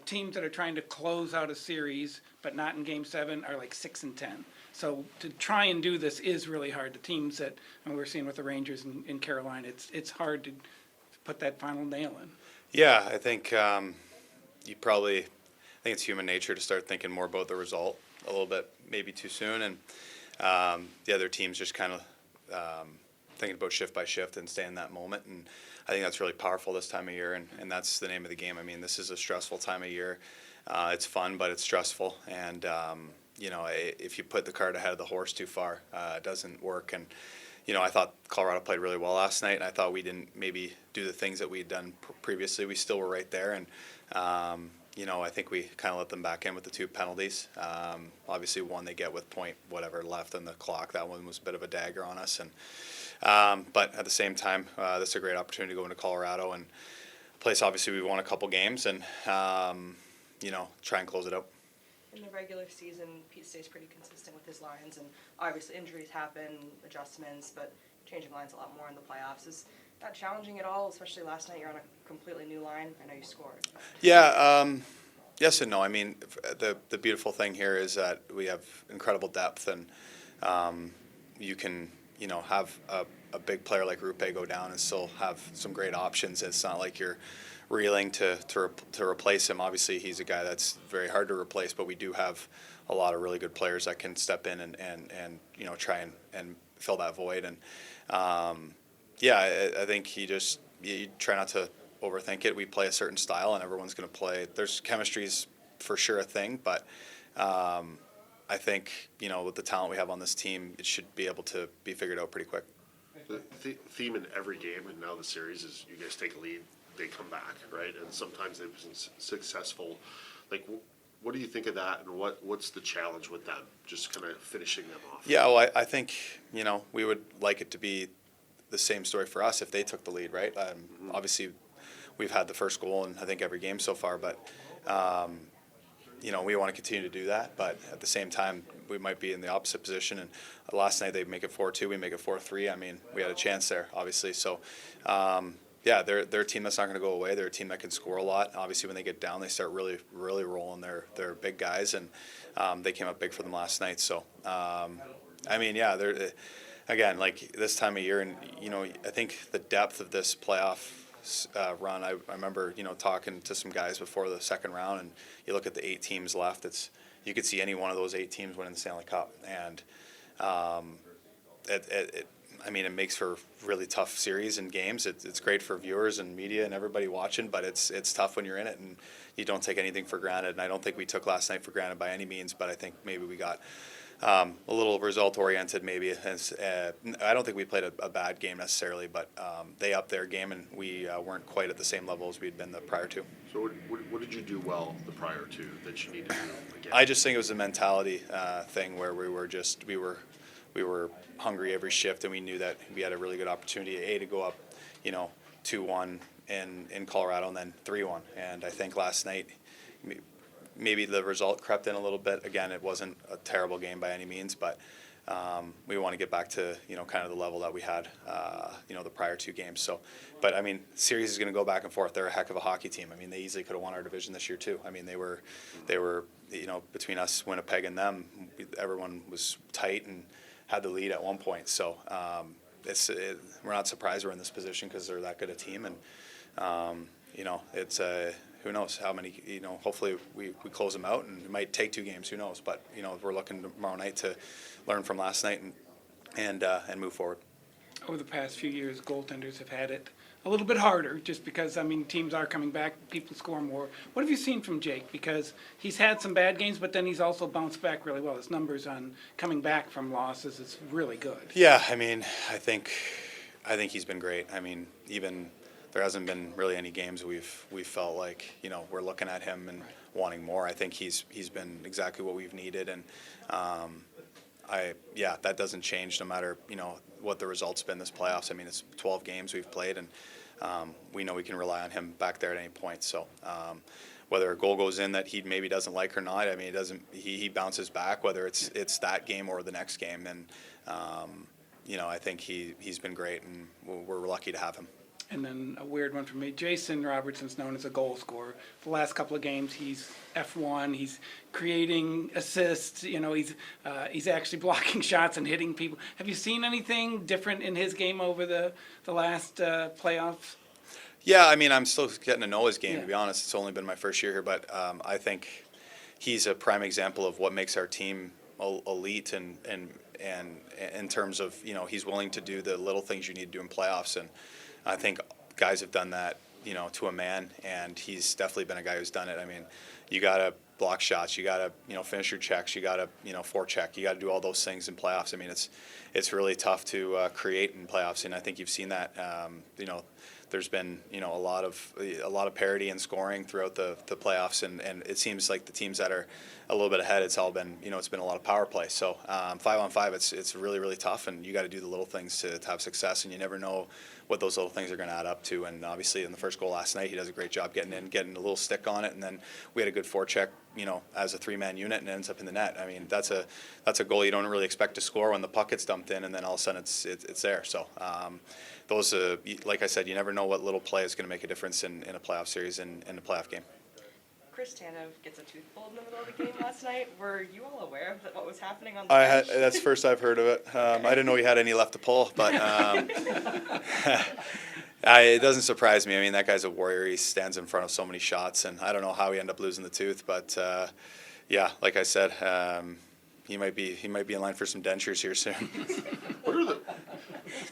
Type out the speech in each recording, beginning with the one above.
teams that are trying to close out a series, but not in Game 7, are like 6-10. So to try and do this is really hard. The teams that, and we're seeing with the Rangers in Carolina, it's hard to put that final nail in. Yeah, I think I think it's human nature to start thinking more about the result a little bit, maybe too soon, and the other teams just kind of thinking about shift by shift and stay in that moment. And I think that's really powerful this time of year, and that's the name of the game. I mean, this is a stressful time of year. It's fun, but it's stressful, and if you put the cart ahead of the horse too far, it doesn't work. And I thought Colorado played really well last night, and I thought we didn't maybe do the things that we had done previously. We still were right there, and I think we kind of let them back in with the 2 penalties. Obviously, one they get with point whatever left on the clock. That one was a bit of a dagger on us, and but at the same time, this is a great opportunity to go into Colorado and a place. Obviously, we won a couple games, and try and close it out. In the regular season, Pete stays pretty consistent with his lines, and obviously injuries happen, adjustments, but changing lines a lot more in the playoffs. Is that challenging at all, especially last night? You're on a completely new line. I know you scored. Yeah, yes and no. I mean, the beautiful thing here is that we have incredible depth, and you can have a big player like Rupe go down and still have some great options. It's not like you're reeling to replace him. Obviously, he's a guy that's very hard to replace, but we do have a lot of really good players that can step in and try and fill that void. And I think you try not to overthink it. We play a certain style, and everyone's going to play. There's chemistry's for sure a thing, but I think with the talent we have on this team, it should be able to be figured out pretty quick. The theme in every game, and now the series, is you guys take a lead, they come back, right? And sometimes they've been successful. Like, what do you think of that, and what's the challenge with them, just kind of finishing them off? Yeah, well, I think we would like it to be the same story for us if they took the lead, right? Obviously, we've had the first goal in I think every game so far, but we want to continue to do that. But at the same time, we might be in the opposite position. And last night they make it 4-2, we make it 4-3. I mean, we had a chance there, obviously. So. They're a team that's not going to go away. They're a team that can score a lot. Obviously, when they get down, they start really, really rolling. They're big guys, and they came up big for them last night. So, they're again, like this time of year, and I think the depth of this playoff run. I remember talking to some guys before the second round, and you look at the 8 teams left. You could see any one of those 8 teams winning the Stanley Cup, and it makes for really tough series and games. It's great for viewers and media and everybody watching, but it's tough when you're in it, and you don't take anything for granted. And I don't think we took last night for granted by any means, but I think maybe we got a little result-oriented maybe. I don't think we played a bad game necessarily, but they upped their game, and we weren't quite at the same level as we'd been the prior two. So what did you do well the prior two that you need to do again? I just think it was a mentality thing where we were hungry every shift, and we knew that we had a really good opportunity to go up 2-1 in Colorado and then 3-1. And I think last night maybe the result crept in a little bit. Again, it wasn't a terrible game by any means, but we want to get back to kind of the level that we had the prior 2 games. So, but I mean, series is going to go back and forth. They're a heck of a hockey team. I mean, they easily could have won our division this year too. I mean, they were between us, Winnipeg, and them, everyone was tight and had the lead at one point. So we're not surprised we're in this position because they're that good a team, and it's who knows how many, hopefully we close them out, and it might take 2 games, who knows, but we're looking tomorrow night to learn from last night and move forward. Over the past few years, goaltenders have had it a little bit harder just because, teams are coming back, people score more. What have you seen from Jake? Because he's had some bad games, but then he's also bounced back really well. His numbers on coming back from losses is really good. Yeah, I think he's been great. Even there hasn't been really any games we've felt like we're looking at him and wanting more. I think he's been exactly what we've needed, and that doesn't change no matter what the result's been this playoffs. It's 12 games we've played, and we know we can rely on him back there at any point. So whether a goal goes in that he maybe doesn't like or not, it doesn't. He bounces back whether it's that game or the next game, and I think he's been great, and we're lucky to have him. And then a weird one for me, Jason Robertson's known as a goal scorer. The last couple of games, he's F1, he's creating assists, he's actually blocking shots and hitting people. Have you seen anything different in his game over the last playoffs? Yeah, I mean, I'm still getting to know his game, Yeah. to be honest. It's only been my first year here, but I think he's a prime example of what makes our team elite and in terms of, he's willing to do the little things you need to do in playoffs. And I think guys have done that, to a man, and he's definitely been a guy who's done it. I mean, you got to block shots, you got to, finish your checks, you got to, forecheck, you got to do all those things in playoffs. I mean, it's really tough to create in playoffs, and I think you've seen that, there's been a lot of parity in scoring throughout the playoffs, and it seems like the teams that are a little bit ahead, it's all been it's been a lot of power play. So 5-on-5, it's really, really tough, and you got to do the little things to have success, and you never know what those little things are going to add up to. And obviously in the first goal last night, he does a great job getting a little stick on it, and then we had a good forecheck as a 3-man unit, and it ends up in the net. I mean, that's a goal you don't really expect to score when the puck gets dumped in, and then all of a sudden it's there. So those, like I said, you never know what little play is going to make a difference in a playoff series and in a playoff game. Chris Tanev gets a tooth pulled in the middle of the game last night. Were you all aware of what was happening on the bench? That's the first I've heard of it. I didn't know he had any left to pull, but it doesn't surprise me. I mean, that guy's a warrior. He stands in front of so many shots, and I don't know how he ended up losing the tooth, but yeah, like I said, he might be in line for some dentures here soon. What are the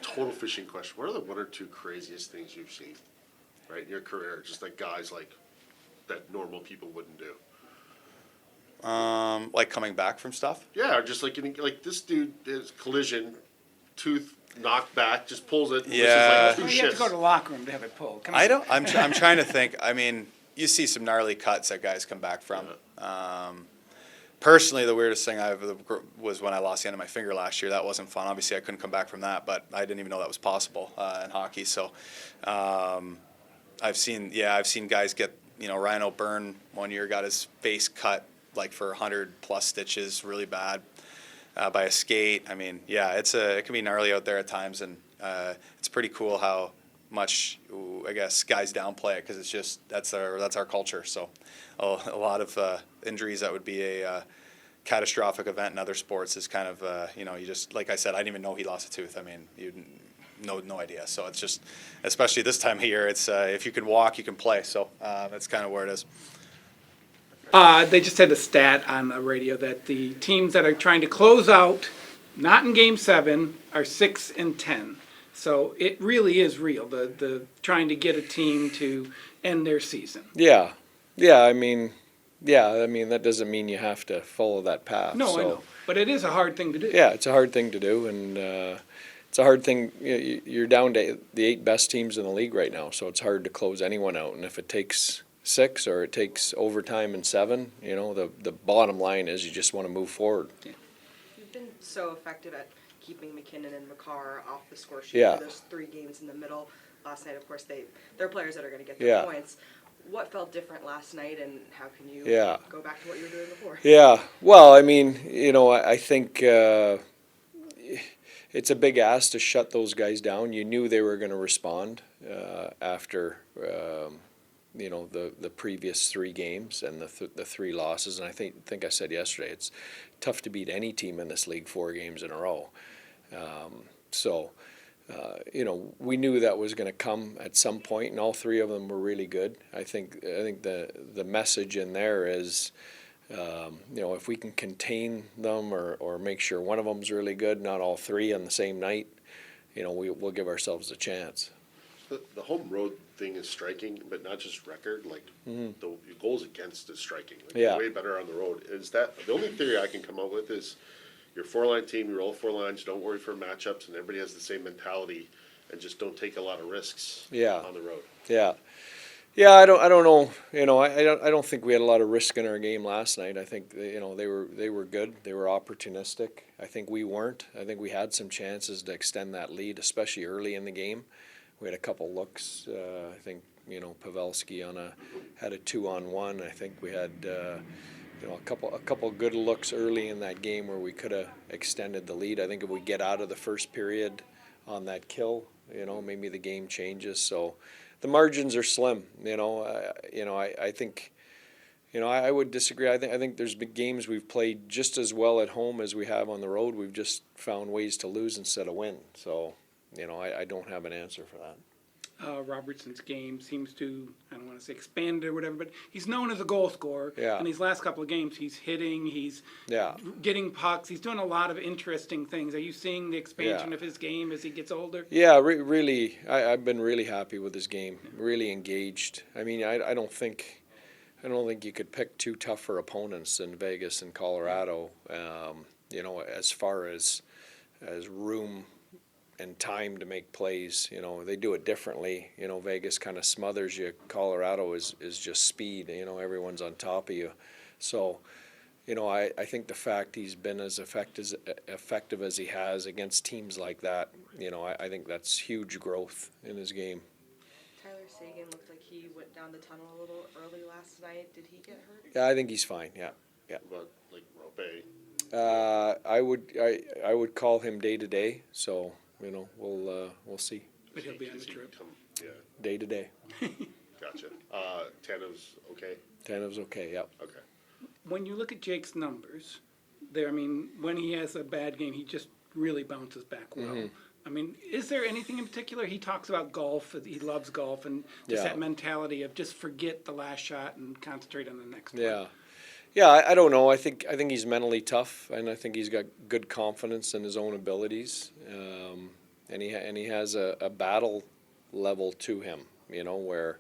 total fishing question? What are the one or two craziest things you've seen, right, in your career? Just like guys like that normal people wouldn't do. Like coming back from stuff. Yeah, or just like getting like this dude is collision, tooth knocked back, just pulls it. And Yeah. This is like Well, two you have to go to shifts. the locker room to have it pulled. Come on. I don't. I'm trying to think. I mean, you see some gnarly cuts that guys come back from. Personally, the weirdest thing was when I lost the end of my finger last year. That wasn't fun. Obviously, I couldn't come back from that, but I didn't even know that was possible in hockey. So, I've seen guys get. Ryan O'Byrne one year got his face cut like for 100+ stitches, really bad, by a skate. I mean, yeah, it can be gnarly out there at times, and it's pretty cool how much I guess guys downplay it because it's just that's our culture. So a lot of injuries that would be a catastrophic event in other sports is kind of you just like I said, I didn't even know he lost a tooth. I mean, no idea. So it's just, especially this time of year, it's if you can walk, you can play. So that's kind of where it is. They just had a stat on the radio that the teams that are trying to close out, not in Game 7, are 6-10. So it really is real. The trying to get a team to end their season. Yeah. I mean, that doesn't mean you have to follow that path. No, so, I know, but it is a hard thing to do. Yeah, it's a hard thing to do, and it's a hard thing. You're down to the 8 best teams in the league right now, so it's hard to close anyone out. And if it takes 6 or it takes overtime and 7, the bottom line is you just want to move forward. You've been so effective at keeping McKinnon and Makar off the score sheet Yeah. for those 3 games in the middle. Last night, of course, they're players that are going to get their Yeah. points. What felt different last night, and how can you Yeah. go back to what you were doing before? Yeah, well, I mean, I think it's a big ask to shut those guys down. You knew they were going to respond after the previous 3 games and the 3 losses. And I think I said yesterday, it's tough to beat any team in this league 4 games in a row. We knew that was going to come at some point, and all 3 of them were really good. I think the message in there is, if we can contain them or make sure one of them's really good, not all 3 on the same night, we'll give ourselves a chance. The home road thing is striking, but not just record. Like the goals against is striking. Like, Yeah. You're way better on the road. Is that the only theory I can come up with? Is your 4-line team, you roll 4 lines, don't worry for matchups, and everybody has the same mentality, and just don't take a lot of risks. Yeah. On the road. Yeah, I don't know. I don't think we had a lot of risk in our game last night. I think they were good. They were opportunistic. I think we weren't. I think we had some chances to extend that lead, especially early in the game. We had a couple looks. I think Pavelski had a 2-on-1. I think we had a couple good looks early in that game where we could have extended the lead. I think if we get out of the first period on that kill, maybe the game changes. So the margins are slim. I think. I would disagree. I think there's been games we've played just as well at home as we have on the road. We've just found ways to lose instead of win. So, I don't have an answer for that. Robertson's game seems to, I don't want to say expand or whatever, but he's known as a goal scorer. Yeah. And these last couple of games, he's hitting, he's Yeah. getting pucks, he's doing a lot of interesting things. Are you seeing the expansion Yeah. of his game as he gets older? Yeah, really, I've been really happy with his game. Really engaged. I mean, I don't think you could pick two tougher opponents than Vegas and Colorado. As far as room and time to make plays, they do it differently. Vegas kind of smothers you. Colorado is just speed. Everyone's on top of you. So, I think the fact he's been as effective as he has against teams like that, I think that's huge growth in his game. Tyler Seguin looked like he went down the tunnel a little early last night. Did he get hurt? Yeah, I think he's fine. Yeah. But like Rope, I would call him day to day. So we'll see But he'll be on the does he trip. come- Yeah, day to day. gotcha. Tanev's okay? Tanev's okay. Yep. Okay. When you look at Jake's numbers, when he has a bad game, he just really bounces back well. Mm-hmm. I mean, is there anything in particular? He talks about golf, he loves golf, and just Yeah. that mentality of just forget the last shot and concentrate on the next one. Yeah, I don't know. I think he's mentally tough, and I think he's got good confidence in his own abilities, and he has a battle level to him. Where,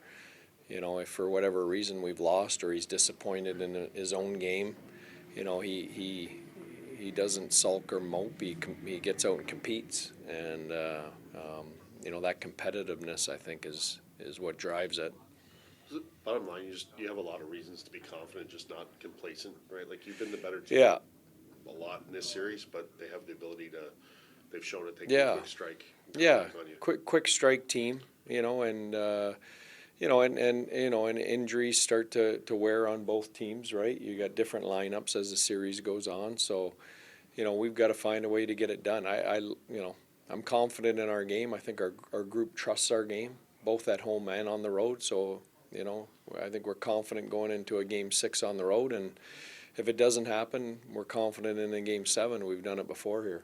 if for whatever reason we've lost or he's disappointed in his own game, he doesn't sulk or mope. He gets out and competes, and that competitiveness I think is what drives it. Bottom line, you have a lot of reasons to be confident, just not complacent, right? Like you've been the better team Yeah. a lot in this series, but they have the ability to. They've shown that they Yeah. can quick strike. and come Yeah, back on you. quick strike team, and injuries start to wear on both teams, right? You got different lineups as the series goes on, so we've got to find a way to get it done. I'm confident in our game. I think our group trusts our game, both at home and on the road. So I think we're confident going into a game 6 on the road, and if it doesn't happen, we're confident in a game 7. We've done it before here.